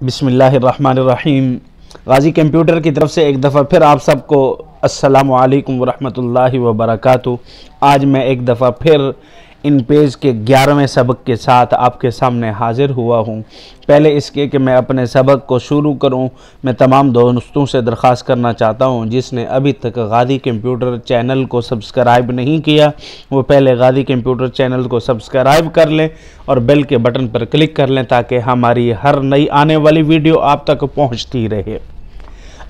बिस्मिल्लाहिर्रहमानिर्रहीम। गाजी कंप्यूटर की तरफ से एक दफ़ा फिर आप सबको अस्सलामु अलैकुम वरहमतुल्लाहि वबरकातुहू। आज मैं एक दफ़ा फिर इन पेज के 11वें सबक के साथ आपके सामने हाज़िर हुआ हूँ। पहले इसके कि मैं अपने सबक को शुरू करूँ, मैं तमाम दोस्तों से दरख्वास्त करना चाहता हूँ जिसने अभी तक गाजी कंप्यूटर चैनल को सब्सक्राइब नहीं किया वो पहले गाजी कंप्यूटर चैनल को सब्सक्राइब कर लें और बेल के बटन पर क्लिक कर लें ताकि हमारी हर नई आने वाली वीडियो आप तक पहुँचती रहे।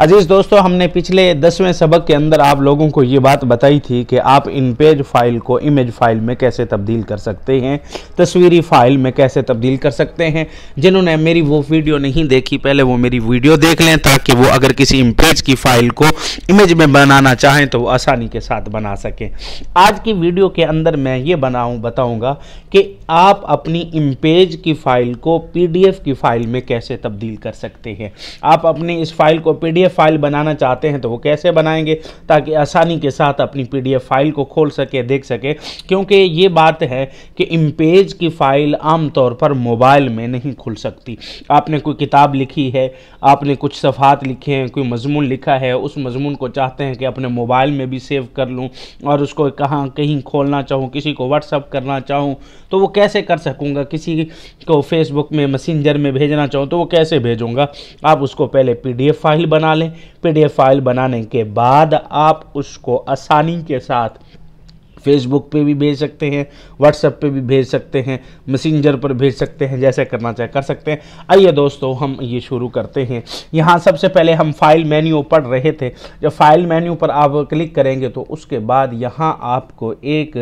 अजीज़ दोस्तों, हमने पिछले 10वें सबक के अंदर आप लोगों को ये बात बताई थी कि आप इन पेज फाइल को इमेज फाइल में कैसे तब्दील कर सकते हैं, तस्वीरी फाइल में कैसे तब्दील कर सकते हैं। जिन्होंने मेरी वो वीडियो नहीं देखी पहले वो मेरी वीडियो देख लें ताकि वो अगर किसी इमेज की फ़ाइल को इमेज में बनाना चाहें तो वो आसानी के साथ बना सकें। आज की वीडियो के अंदर मैं ये बताऊँगा कि आप अपनी इमेज की फ़ाइल को PDF की फ़ाइल में कैसे तब्दील कर सकते हैं। आप अपनी इस फाइल को PDF फाइल बनाना चाहते हैं तो वो कैसे बनाएंगे ताकि आसानी के साथ अपनी PDF फाइल को खोल सके, देख सके। क्योंकि ये बात है कि इमेज की फ़ाइल आमतौर पर मोबाइल में नहीं खुल सकती। आपने कोई किताब लिखी है, आपने कुछ सफ़हात लिखे हैं, कोई मजमून लिखा है, उस मजमून को चाहते हैं कि अपने मोबाइल में भी सेव कर लूँ और उसको कहीं खोलना चाहूँ, किसी को व्हाट्सअप करना चाहूँ तो वो कैसे कर सकूँगा, किसी को फेसबुक में मैसेंजर में भेजना चाहूँ तो वो कैसे भेजूँगा। आप उसको पहले PDF फाइल बना लें। PDF फाइल बनाने के बाद आप उसको आसानी के साथ फेसबुक पे भी भेज सकते हैं, व्हाट्सएप पे भी भेज सकते हैं, मैसेंजर पर भेज सकते हैं, जैसे करना चाहे कर सकते हैं। आइए दोस्तों हम ये शुरू करते हैं। यहाँ सबसे पहले हम फाइल मेन्यू पढ़ रहे थे। जब फाइल मेन्यू पर आप क्लिक करेंगे तो उसके बाद यहाँ आपको एक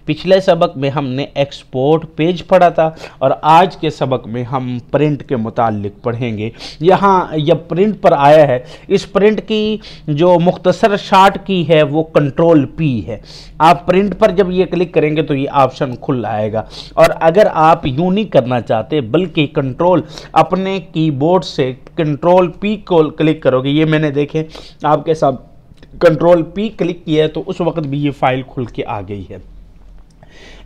पिछले सबक में हमने एक्सपोर्ट पेज पढ़ा था और आज के सबक में हम प्रिंट के मुतालिक पढ़ेंगे। यहाँ जब प्रिंट पर आया है, इस प्रिंट की जो मुख्तसर शार्ट की है वो Ctrl+P है। आप प्रिंट पर जब ये क्लिक करेंगे तो ये ऑप्शन खुल आएगा और अगर आप यूं नहीं करना चाहते बल्कि अपने कीबोर्ड से Ctrl+P को क्लिक करोगे, ये मैंने देखे आपके साथ Ctrl+P क्लिक किया है तो उस वक्त भी ये फाइल खुल के आ गई है।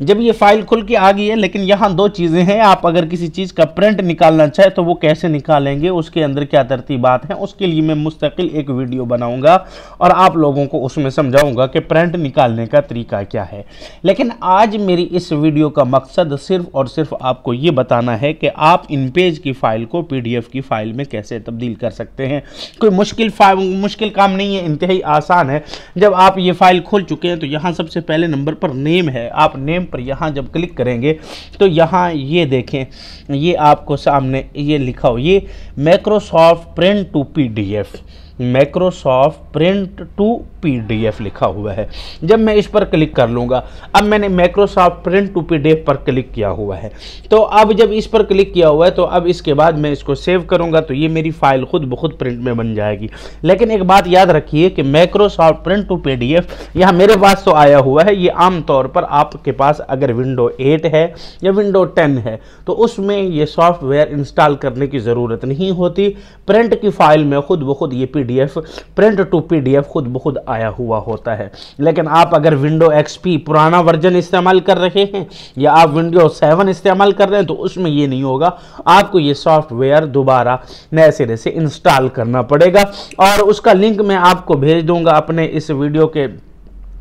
जब ये फाइल खुल के आ गई है, लेकिन यहाँ दो चीज़ें हैं। आप अगर किसी चीज़ का प्रिंट निकालना चाहे तो वो कैसे निकालेंगे, उसके अंदर क्या तरतीबात हैं, उसके लिए मैं मुस्तकिल एक वीडियो बनाऊंगा और आप लोगों को उसमें समझाऊंगा कि प्रिंट निकालने का तरीका क्या है। लेकिन आज मेरी इस वीडियो का मकसद सिर्फ और सिर्फ आपको ये बताना है कि आप इन पेज की फ़ाइल को PDF की फ़ाइल में कैसे तब्दील कर सकते हैं। कोई मुश्किल काम नहीं है, इंतहाई आसान है। जब आप ये फ़ाइल खोल चुके हैं तो यहाँ सबसे पहले नंबर पर नेम है। आप नेम पर यहाँ जब क्लिक करेंगे तो यहाँ ये देखें, ये आपको सामने ये लिखा हो, ये Microsoft print to PDF, Microsoft print to PDF लिखा हुआ है। जब मैं इस पर क्लिक कर लूँगा, अब मैंने माइक्रोसॉफ्ट प्रिंट टू PDF पर क्लिक किया हुआ है, तो अब जब इस पर क्लिक किया हुआ है तो अब इसके बाद मैं इसको सेव करूँगा तो ये मेरी फाइल खुद ब खुद प्रिंट में बन जाएगी। लेकिन एक बात याद रखिए कि माइक्रोसॉफ्ट प्रिंट टू PDF यहाँ मेरे पास तो आया हुआ है, ये आमतौर पर आपके पास अगर विंडो 8 है या विंडो 10 है तो उसमें ये सॉफ्टवेयर इंस्टॉल करने की ज़रूरत नहीं होती। प्रिंट की फाइल में खुद ब खुद ये PDF प्रिंट टू PDF खुद ब खुद आया हुआ होता है। लेकिन आप अगर विंडो XP पुराना वर्जन इस्तेमाल कर रहे हैं या आप विंडो 7 इस्तेमाल कर रहे हैं तो उसमें ये नहीं होगा, आपको ये सॉफ्टवेयर दोबारा नए सिरे से इंस्टॉल करना पड़ेगा और उसका लिंक मैं आपको भेज दूंगा अपने इस वीडियो के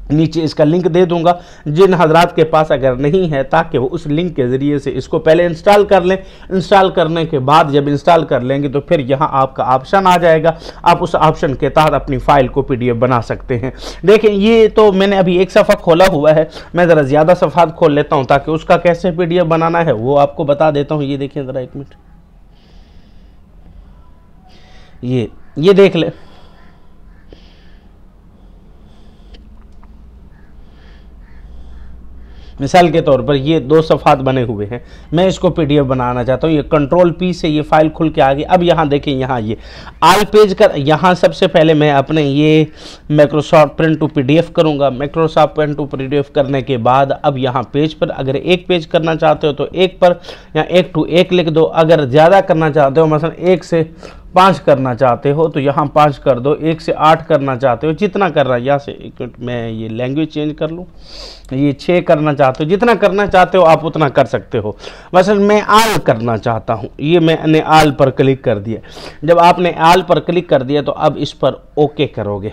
नीचे, इसका लिंक दे दूंगा जिन हजरात के पास अगर नहीं है, ताकि वो उस लिंक के ज़रिए से इसको पहले इंस्टॉल कर लें। इंस्टॉल करने के बाद जब इंस्टॉल कर लेंगे तो फिर यहाँ आपका ऑप्शन आ जाएगा, आप उस ऑप्शन के तहत अपनी फ़ाइल को PDF बना सकते हैं। देखें, ये तो मैंने अभी एक सफ़ा खोला हुआ है, मैं ज़रा ज़्यादा सफ़ात खोल लेता हूँ ताकि उसका कैसे PDF बनाना है वो आपको बता देता हूँ। ये देखें ज़रा एक मिनट, ये देख ले, मिसाल के तौर पर ये 2 सफ़ात बने हुए हैं, मैं इसको PDF बनाना चाहता हूँ। ये Ctrl+P से ये फाइल खुल के आ गई। अब यहाँ देखें, यहाँ ये ऑल पेज कर, यहाँ सबसे पहले मैं अपने ये माइक्रोसॉफ्ट प्रिंट टू PDF करूँगा। माइक्रोसॉफ्ट प्रिंट टू PDF करने के बाद अब यहाँ पेज पर अगर एक पेज करना चाहते हो तो एक पर या 1 to 1 लिख दो। अगर ज़्यादा करना चाहते हो, मसलन 1 से 5 करना चाहते हो तो यहाँ 5 कर दो, 1 से 8 करना चाहते हो, जितना करना, यहाँ से एक मिनट मैं ये लैंग्वेज चेंज कर लूँ, ये 6 करना चाहते हो, जितना करना चाहते हो आप उतना कर सकते हो। मसलन मैं आल करना चाहता हूँ, ये मैंने आल पर क्लिक कर दिया। जब आपने आल पर क्लिक कर दिया तो अब इस पर ओके करोगे।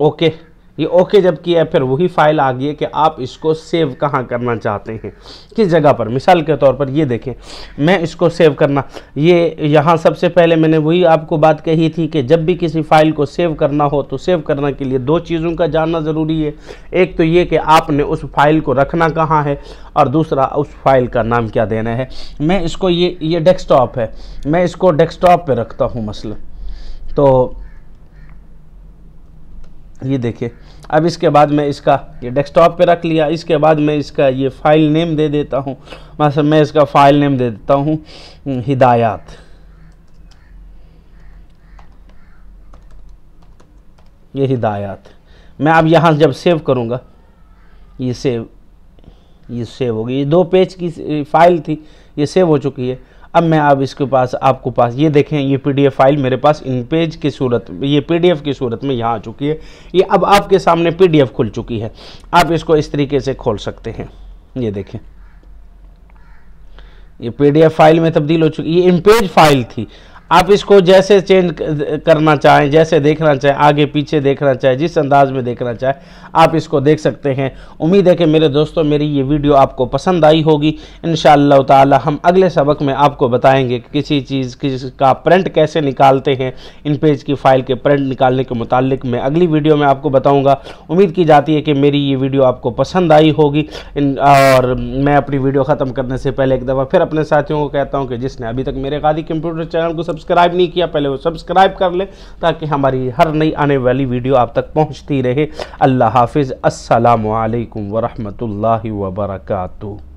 ओके, ये ओके जब किया फिर वही फाइल आ गई है कि आप इसको सेव कहाँ करना चाहते हैं, किस जगह पर। मिसाल के तौर पर ये देखें, मैं इसको सेव करना, ये यहाँ सबसे पहले मैंने वही आपको बात कही थी कि जब भी किसी फाइल को सेव करना हो तो सेव करने के लिए 2 चीज़ों का जानना ज़रूरी है। एक तो ये कि आपने उस फाइल को रखना कहाँ है, और दूसरा उस फाइल का नाम क्या देना है। मैं इसको ये डेस्कटॉप है, मैं इसको डेस्कटॉप पर रखता हूँ मसलन, तो ये देखिए। अब इसके बाद मैं इसका ये डेस्कटॉप पे रख लिया, इसके बाद मैं इसका ये फाइल नेम दे देता हूँ। मतलब मैं इसका फाइल नेम दे देता हूँ हिदायत। ये हिदायत मैं अब यहाँ जब सेव करूँगा, ये सेव होगी। ये 2 पेज की फाइल थी, ये सेव हो चुकी है। अब मैं अब इसके पास आपको पास ये देखें, ये पीडीएफ फाइल मेरे पास इनपेज की सूरत, ये पीडीएफ की सूरत में यहाँ आ चुकी है। ये अब आपके सामने पीडीएफ खुल चुकी है। आप इसको इस तरीके से खोल सकते हैं। ये देखें, ये पीडीएफ फाइल में तब्दील हो चुकी। ये इनपेज फाइल थी, आप इसको जैसे चेंज करना चाहें, जैसे देखना चाहें, आगे पीछे देखना चाहें, जिस अंदाज में देखना चाहें आप इसको देख सकते हैं। उम्मीद है कि मेरे दोस्तों मेरी ये वीडियो आपको पसंद आई होगी। इंशाअल्लाह ताला हम अगले सबक में आपको बताएंगे कि किसी का प्रिंट कैसे निकालते हैं। इन पेज की फ़ाइल के प्रिंट निकालने के मुतालिक मैं अगली वीडियो में आपको बताऊँगा। उम्मीद की जाती है कि मेरी ये वीडियो आपको पसंद आई होगी। और मैं अपनी वीडियो ख़त्म करने से पहले एक दफ़ा फिर अपने साथियों को कहता हूँ कि जिसने अभी तक मेरे गादी कंप्यूटर चैनल को सब्सक्राइब नहीं किया, पहले वो सब्सक्राइब कर ले ताकि हमारी हर नई आने वाली वीडियो आप तक पहुंचती रहे। अल्लाह हाफिज़। अस्सलामु अलैकुम व रहमतुल्लाहि व बरकातुहू।